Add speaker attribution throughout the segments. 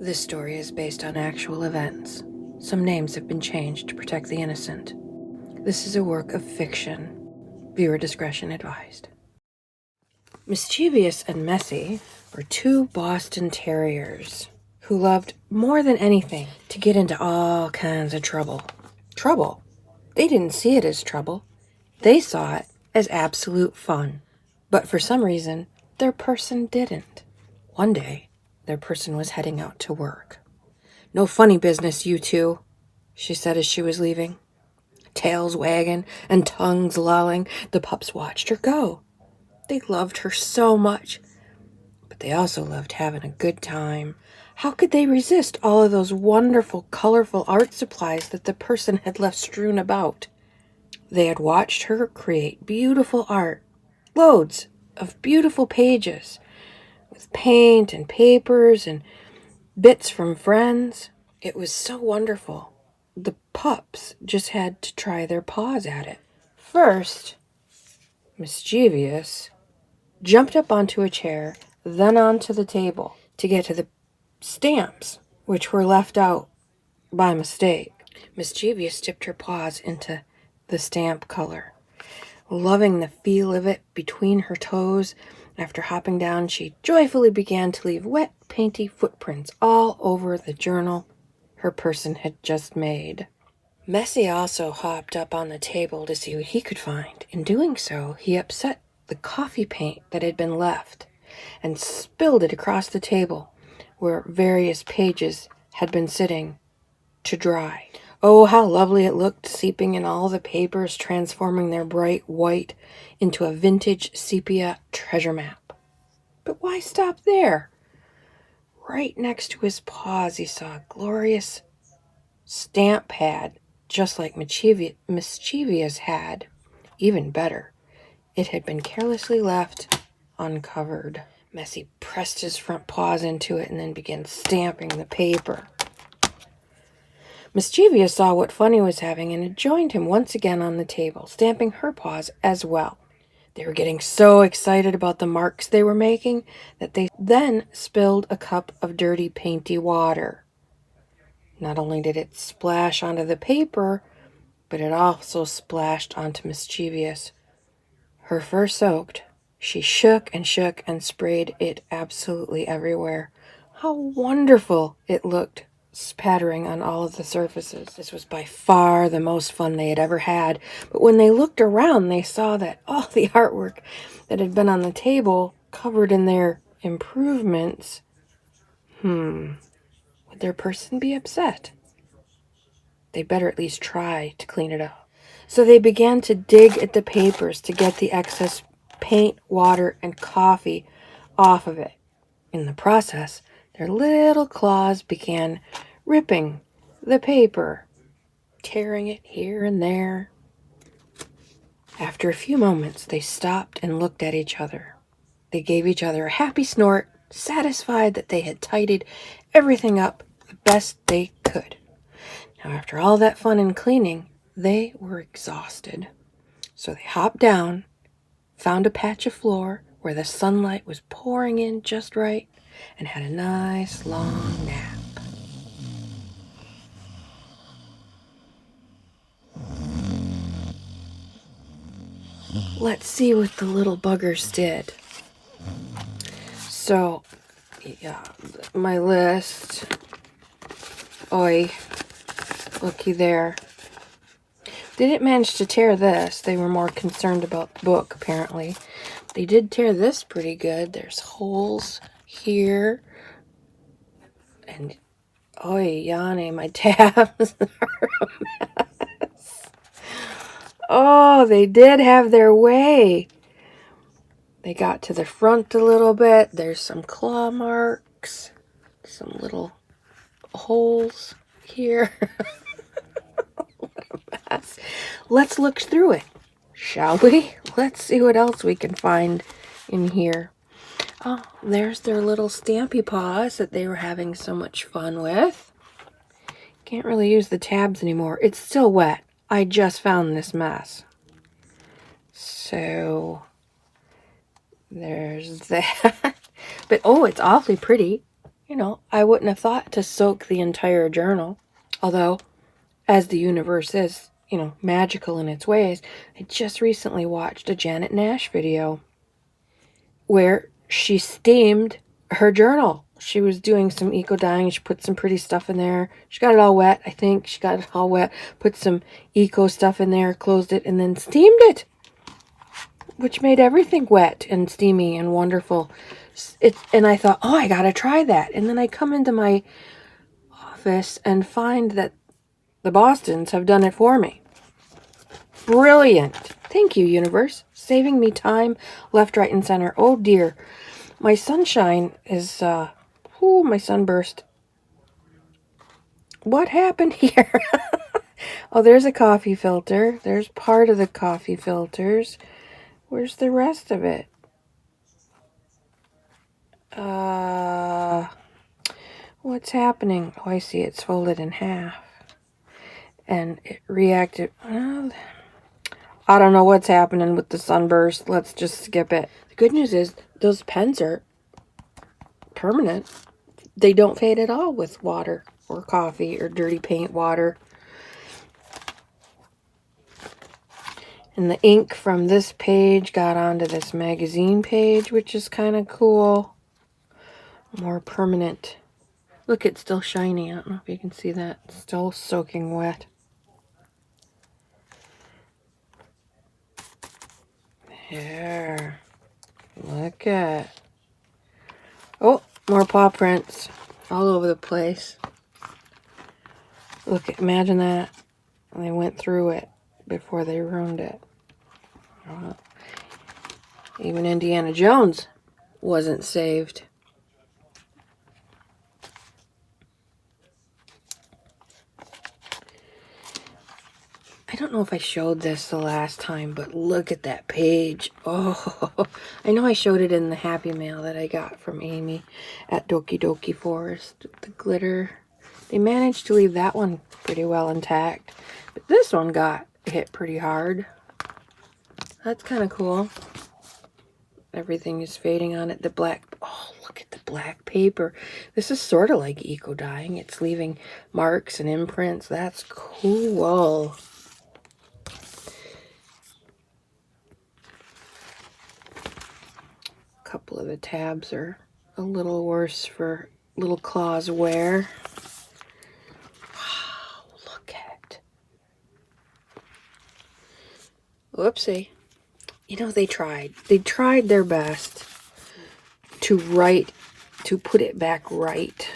Speaker 1: This story is based on actual events. Some names have been changed to protect the innocent. This is a work of fiction. Viewer discretion advised. Mischievous and Messy were two Boston Terriers who loved more than anything to get into all kinds of trouble. Trouble? They didn't see it as trouble. They saw it as absolute fun. But for some reason, their person didn't. One day, their person was heading out to work. "No funny business, you two," she said as she was leaving. Tails wagging and tongues lolling, the pups watched her go. They loved her so much, but they also loved having a good time. How could they resist all of those wonderful, colorful art supplies that the person had left strewn about? They had watched her create beautiful art, loads of beautiful pages, with paint and papers and bits from friends. It was so wonderful. The pups just had to try their paws at it. First, Mischievous jumped up onto a chair, then onto the table to get to the stamps, which were left out by mistake. Mischievous dipped her paws into the stamp color. Loving the feel of it between her toes, after hopping down, she joyfully began to leave wet, painty footprints all over the journal her person had just made. Messy also hopped up on the table to see what he could find. In doing so, he upset the coffee paint that had been left and spilled it across the table where various pages had been sitting to dry. Oh, how lovely it looked, seeping in all the papers, transforming their bright white into a vintage sepia treasure map. But why stop there? Right next to his paws, he saw a glorious stamp pad, just like Mischievous had. Even better, it had been carelessly left uncovered. Messy pressed his front paws into it and then began stamping the paper. Mischievous saw what Funny was having and had joined him once again on the table, stamping her paws as well. They were getting so excited about the marks they were making that they then spilled a cup of dirty, painty water. Not only did it splash onto the paper, but it also splashed onto Mischievous. Her fur soaked. She shook and sprayed it absolutely everywhere. How wonderful it looked, spattering on all of the surfaces. This was by far the most fun they had ever had, but when they looked around, they saw that all the artwork that had been on the table, covered in their improvements, would their person be upset? They better at least try to clean it up. So they began to dig at the papers to get the excess paint, water, and coffee off of it. In the process, their little claws began ripping the paper, tearing it here and there. After a few moments, they stopped and looked at each other. They gave each other a happy snort, satisfied that they had tidied everything up the best they could. Now, after all that fun and cleaning, they were exhausted. So they hopped down, found a patch of floor where the sunlight was pouring in just right, and had a nice long nap. Let's see what the little buggers did. So, yeah, my list. Oi, looky there. They didn't manage to tear this. They were more concerned about the book, apparently. They did tear this pretty good. There's holes here. And, oi, Yanni, my tabs are a mess. Oh, they did have their way. They got to the front a little bit. There's some claw marks. Some little holes here. Let's look through it, shall we? Let's see what else we can find in here. Oh, there's their little stampy paws that they were having so much fun with. Can't really use the tabs anymore. It's still wet. I just found this mess. So, there's that. But, oh, it's awfully pretty. You know, I wouldn't have thought to soak the entire journal. Although, as the universe is, you know, magical in its ways, I just recently watched a Janet Nash video where she steamed her journal. She was doing some eco dyeing. She put some pretty stuff in there. She got it all wet. I think she got it all wet. Put some eco stuff in there, closed it, and then steamed it, which made everything wet and steamy and wonderful. And I thought, oh, I gotta try that. And then I come into my office and find that the Bostons have done it for me. Brilliant. Thank you, universe. Saving me time left, right, and center. Oh, dear. My sunshine is, my sunburst. What happened here? Oh, there's a coffee filter. There's part of the coffee filters. Where's the rest of it? What's happening? Oh, I see. It's folded in half. And it reacted. Well, I don't know what's happening with the sunburst. Let's just skip it. The good news is those pens are permanent. They don't fade at all with water or coffee or dirty paint water. And the ink from this page got onto this magazine page, which is kind of cool. More permanent. Look, it's still shiny. I don't know if you can see that. It's still soaking wet. There. Look at. Oh, more paw prints all over the place. Look, imagine that. They went through it before they ruined it. Even Indiana Jones wasn't saved. I don't know if I showed this the last time, but look at that page. Oh, I know I showed it in the Happy Mail that I got from Amy at Doki Doki Forest. The glitter. They managed to leave that one pretty well intact. But this one got hit pretty hard. That's kind of cool. Everything is fading on it. The black, oh, look at the black paper. This is sort of like eco dyeing. It's leaving marks and imprints. That's cool. A couple of the tabs are a little worse for little claws wear. Wow, look at. Whoopsie. You know, they tried. They tried their best to put it back right.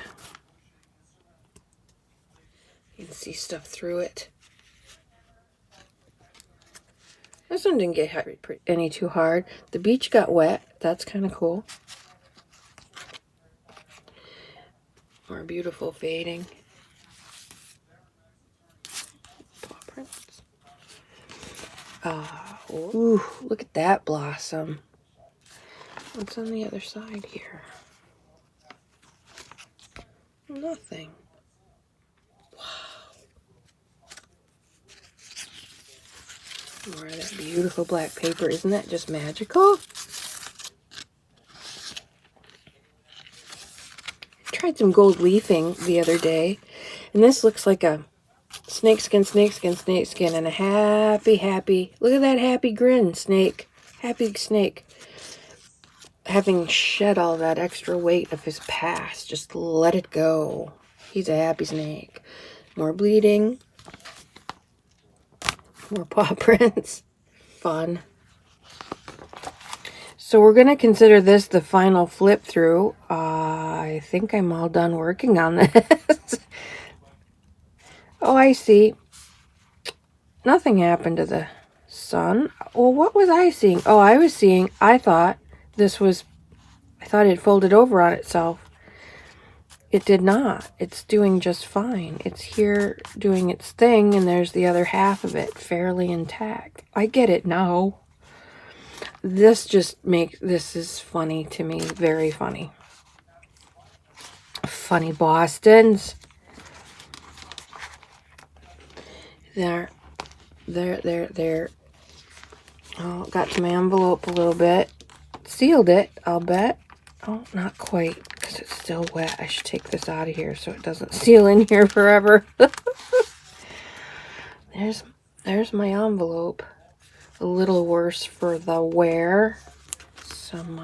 Speaker 1: You can see stuff through it. This one didn't get any too hard. The beach got wet. That's kind of cool. More beautiful fading. Paw prints. Ooh, look at that blossom. What's on the other side here? Nothing. Wow. More of that beautiful black paper. Isn't that just magical? I tried some gold leafing the other day, and this looks like a snakeskin, and a happy, look at that happy grin, snake. Happy snake. Having shed all that extra weight of his past. Just let it go. He's a happy snake. More bleeding. More paw prints. Fun. So we're going to consider this the final flip through. I think I'm all done working on this. Oh, I see. Nothing happened to the sun. Well, what was I seeing? Oh, I thought it folded over on itself. It did not. It's doing just fine. It's here doing its thing, and there's the other half of it fairly intact. I get it now. This is funny to me. Very funny. Funny Bostons. There. Oh, got to my envelope a little bit. Sealed it, I'll bet. Oh, not quite, because it's still wet. I should take this out of here so it doesn't seal in here forever. There's my envelope. A little worse for the wear. Some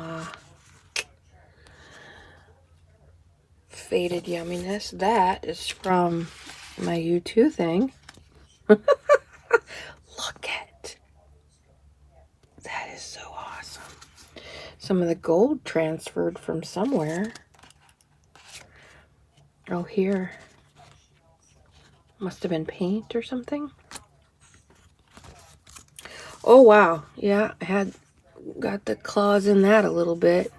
Speaker 1: faded yumminess. That is from my U2 thing. Look at that. Is so awesome. Some of the gold transferred from somewhere. Oh, here. Must have been paint or something. Oh, wow. Yeah, I got the claws in that a little bit.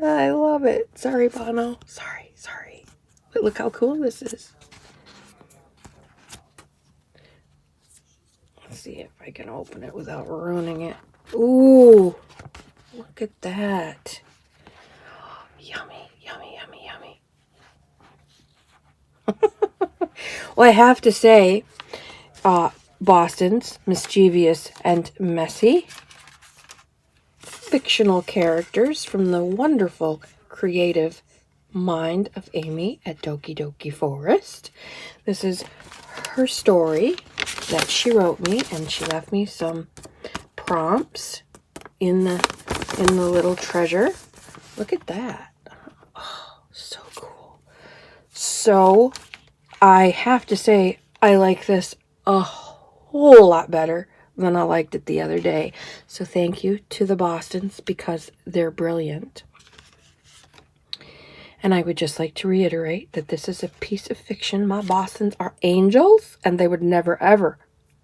Speaker 1: I love it. Sorry, Bono. Sorry. But look how cool this is. Let's see if I can open it without ruining it. Ooh, look at that. Yummy, yummy, yummy, yummy. Well, I have to say, Boston's mischievous and messy. Fictional characters from the wonderful creative mind of Amy at Doki Doki Forest. This is her story that she wrote me, and she left me some prompts in the little treasure. Look at that. Oh, so cool. So I have to say I like this a whole lot better than I liked it the other day. So thank you to the Bostons because they're brilliant. And I would just like to reiterate that this is a piece of fiction. My Bostons are angels, and they would never, ever,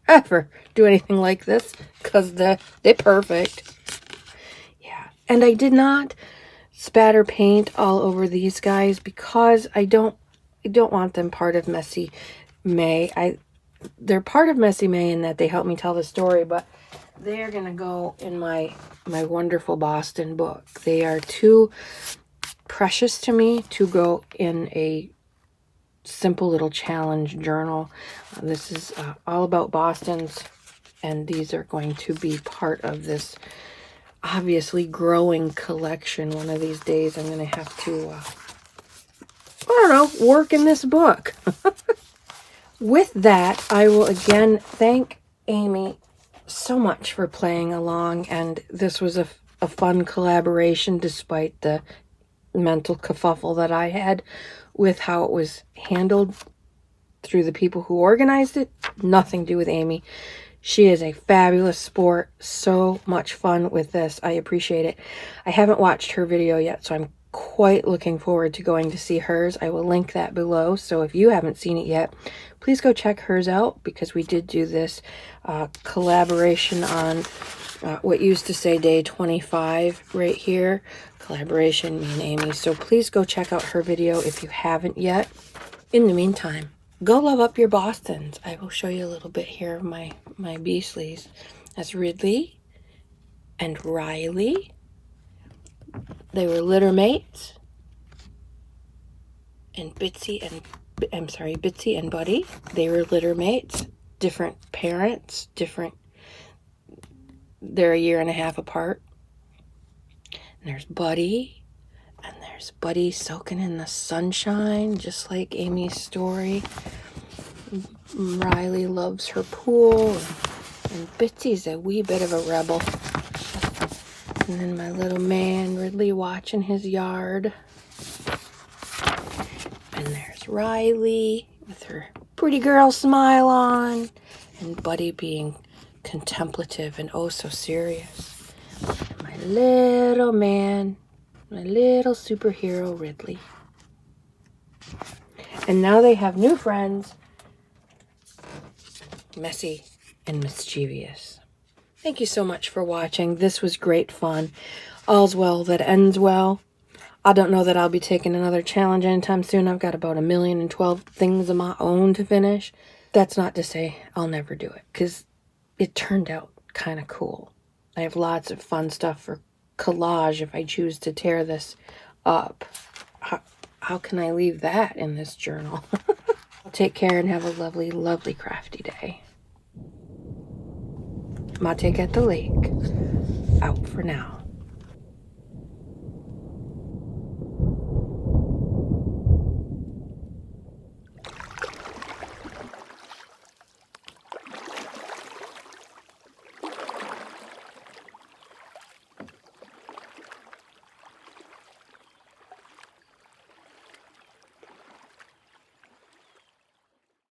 Speaker 1: ever do anything like this because they're perfect. Yeah. And I did not spatter paint all over these guys because I don't want them part of Messy May. They're part of Messy May in that they help me tell the story, but they're going to go in my wonderful Boston book. They are too precious to me to go in a simple little challenge journal. This is all about Boston's, and these are going to be part of this obviously growing collection. One of these days I'm going to have to, work in this book. With that, I will again thank Amy so much for playing along, and this was a fun collaboration despite the mental kerfuffle that I had with how it was handled through the people who organized it. Nothing to do with Amy. She is a fabulous sport. So much fun with this. I appreciate it. I haven't watched her video yet, so I'm quite looking forward to going to see hers. I will link that below, so if you haven't seen it yet, please go check hers out, because we did do this collaboration on what used to say day 25 right here. Collaboration, me and Amy. So please go check out her video if you haven't yet. In the meantime, go love up your Bostons. I will show you a little bit here of my Beasleys. That's Ridley and Riley. They were litter mates. And Bitsy and Buddy. They were litter mates. Different parents, they're a year and a half apart. And there's Buddy. And there's Buddy soaking in the sunshine, just like Amy's story. Riley loves her pool. And Bitsy's a wee bit of a rebel. And then my little man, Ridley, watching his yard. And there's Riley with her pretty girl smile on. And Buddy being contemplative and oh so serious. My little man, my little superhero Ridley. And now they have new friends, Messy and Mischievous. Thank you so much for watching. This was great fun. All's well that ends well. I don't know that I'll be taking another challenge anytime soon. I've got about 1,012 things of my own to finish. That's not to say I'll never do it, because it turned out kind of cool. I have lots of fun stuff for collage if I choose to tear this up. How can I leave that in this journal? Take care and have a lovely, lovely crafty day. Mate at the lake. Out for now.